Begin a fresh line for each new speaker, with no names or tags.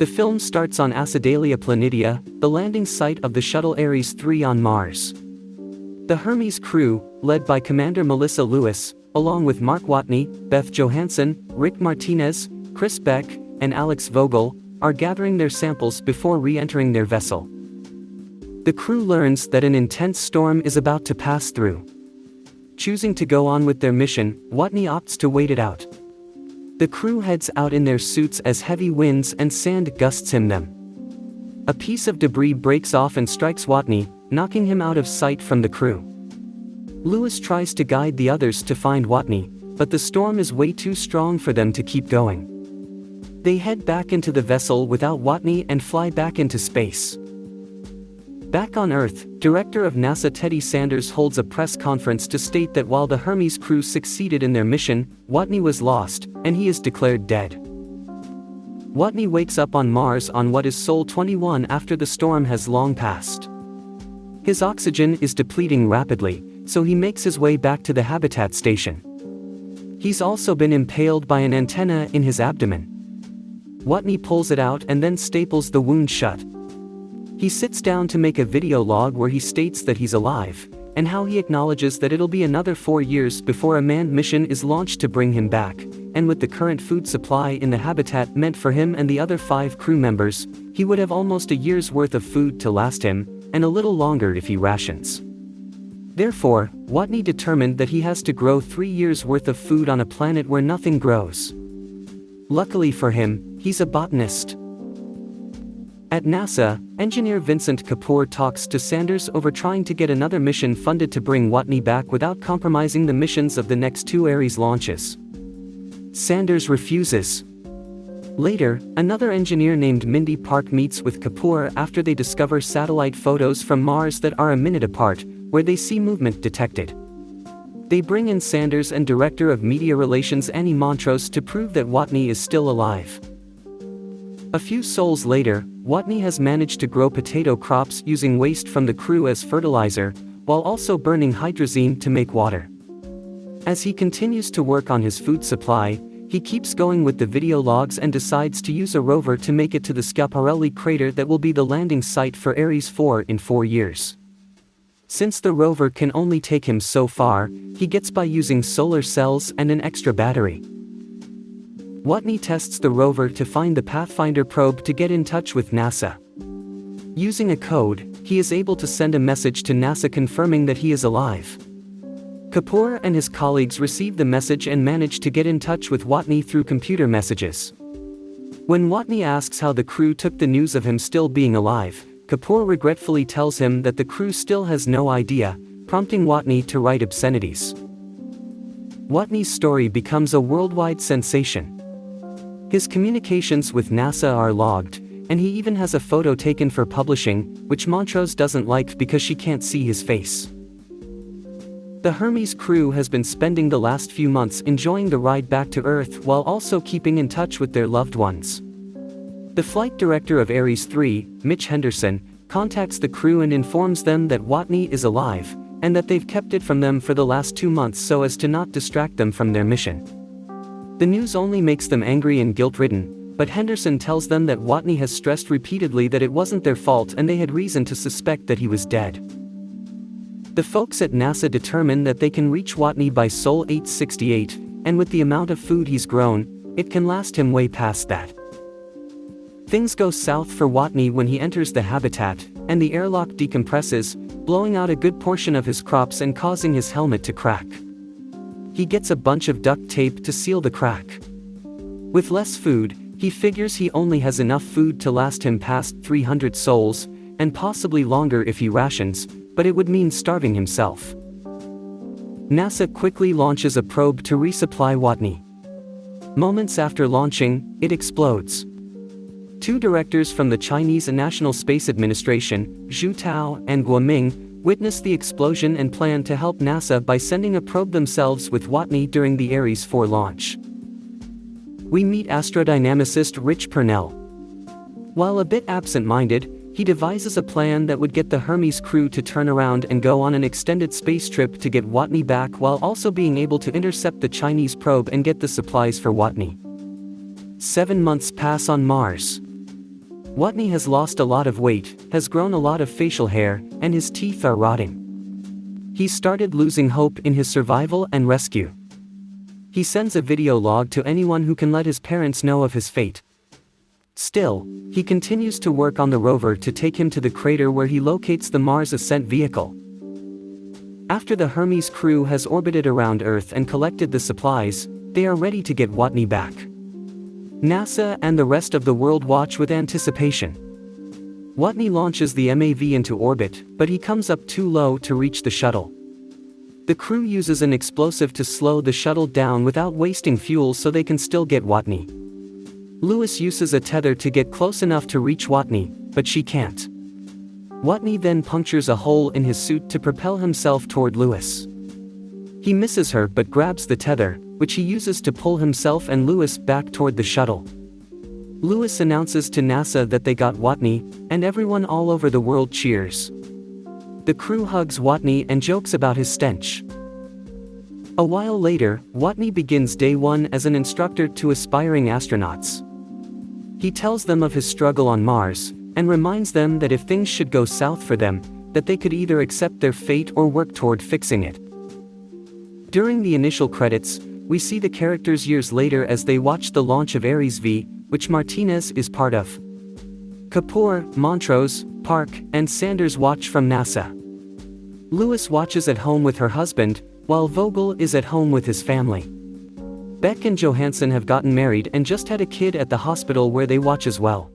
The film starts on Acidalia Planitia, the landing site of the shuttle Ares 3 on Mars. The Hermes crew, led by Commander Melissa Lewis, along with Mark Watney, Beth Johansson, Rick Martinez, Chris Beck, and Alex Vogel, are gathering their samples before re-entering their vessel. The crew learns that an intense storm is about to pass through. Choosing to go on with their mission, Watney opts to wait it out. The crew heads out in their suits as heavy winds and sand gusts hit them. A piece of debris breaks off and strikes Watney, knocking him out of sight from the crew. Lewis tries to guide the others to find Watney, but the storm is way too strong for them to keep going. They head back into the vessel without Watney and fly back into space. Back on Earth, Director of NASA Teddy Sanders holds a press conference to state that while the Hermes crew succeeded in their mission, Watney was lost, and he is declared dead. Watney wakes up on Mars on what is Sol 21 after the storm has long passed. His oxygen is depleting rapidly, so he makes his way back to the habitat station. He's also been impaled by an antenna in his abdomen. Watney pulls it out and then staples the wound shut. He sits down to make a video log where he states that he's alive, and how he acknowledges that it'll be another 4 years before a manned mission is launched to bring him back, and with the current food supply in the habitat meant for him and the other 5 crew members, he would have almost a year's worth of food to last him, and a little longer if he rations. Therefore, Watney determined that he has to grow 3 years' worth of food on a planet where nothing grows. Luckily for him, he's a botanist. At NASA, engineer Vincent Kapoor talks to Sanders over trying to get another mission funded to bring Watney back without compromising the missions of the next 2 Ares launches. Sanders refuses. Later, another engineer named Mindy Park meets with Kapoor after they discover satellite photos from Mars that are a minute apart, where they see movement detected. They bring in Sanders and Director of Media Relations Annie Montrose to prove that Watney is still alive. A few sols later, Watney has managed to grow potato crops using waste from the crew as fertilizer, while also burning hydrazine to make water. As he continues to work on his food supply, he keeps going with the video logs and decides to use a rover to make it to the Schiaparelli crater that will be the landing site for Ares 4 in 4 years. Since the rover can only take him so far, he gets by using solar cells and an extra battery. Watney tests the rover to find the Pathfinder probe to get in touch with NASA. Using a code, he is able to send a message to NASA confirming that he is alive. Kapoor and his colleagues receive the message and manage to get in touch with Watney through computer messages. When Watney asks how the crew took the news of him still being alive, Kapoor regretfully tells him that the crew still has no idea, prompting Watney to write obscenities. Watney's story becomes a worldwide sensation. His communications with NASA are logged, and he even has a photo taken for publishing, which Montrose doesn't like because she can't see his face. The Hermes crew has been spending the last few months enjoying the ride back to Earth while also keeping in touch with their loved ones. The flight director of Ares 3, Mitch Henderson, contacts the crew and informs them that Watney is alive, and that they've kept it from them for the last 2 months so as to not distract them from their mission. The news only makes them angry and guilt-ridden, but Henderson tells them that Watney has stressed repeatedly that it wasn't their fault and they had reason to suspect that he was dead. The folks at NASA determine that they can reach Watney by Sol 868, and with the amount of food he's grown, it can last him way past that. Things go south for Watney when he enters the habitat, and the airlock decompresses, blowing out a good portion of his crops and causing his helmet to crack. He gets a bunch of duct tape to seal the crack. With less food, he figures he only has enough food to last him past 300 sols, and possibly longer if he rations, but it would mean starving himself. NASA quickly launches a probe to resupply Watney. Moments after launching, it explodes. 2 directors from the Chinese National Space Administration, Zhu Tao and Guo Ming, witness the explosion and plan to help NASA by sending a probe themselves with Watney during the Ares 4 launch. We meet astrodynamicist Rich Purnell. While a bit absent-minded, he devises a plan that would get the Hermes crew to turn around and go on an extended space trip to get Watney back while also being able to intercept the Chinese probe and get the supplies for Watney. 7 months pass on Mars. Watney has lost a lot of weight, has grown a lot of facial hair, and his teeth are rotting. He started losing hope in his survival and rescue. He sends a video log to anyone who can let his parents know of his fate. Still, he continues to work on the rover to take him to the crater where he locates the Mars ascent vehicle. After the Hermes crew has orbited around Earth and collected the supplies, they are ready to get Watney back. NASA and the rest of the world watch with anticipation. Watney launches the MAV into orbit, but he comes up too low to reach the shuttle. The crew uses an explosive to slow the shuttle down without wasting fuel so they can still get Watney. Lewis uses a tether to get close enough to reach Watney, but she can't. Watney then punctures a hole in his suit to propel himself toward Lewis. He misses her but grabs the tether, which he uses to pull himself and Lewis back toward the shuttle. Lewis announces to NASA that they got Watney, and everyone all over the world cheers. The crew hugs Watney and jokes about his stench. A while later, Watney begins day one as an instructor to aspiring astronauts. He tells them of his struggle on Mars, and reminds them that if things should go south for them, that they could either accept their fate or work toward fixing it. During the initial credits, we see the characters years later as they watch the launch of Ares V, which Martinez is part of. Kapoor, Montrose, Park, and Sanders watch from NASA. Lewis watches at home with her husband, while Vogel is at home with his family. Beck and Johansson have gotten married and just had a kid at the hospital where they watch as well.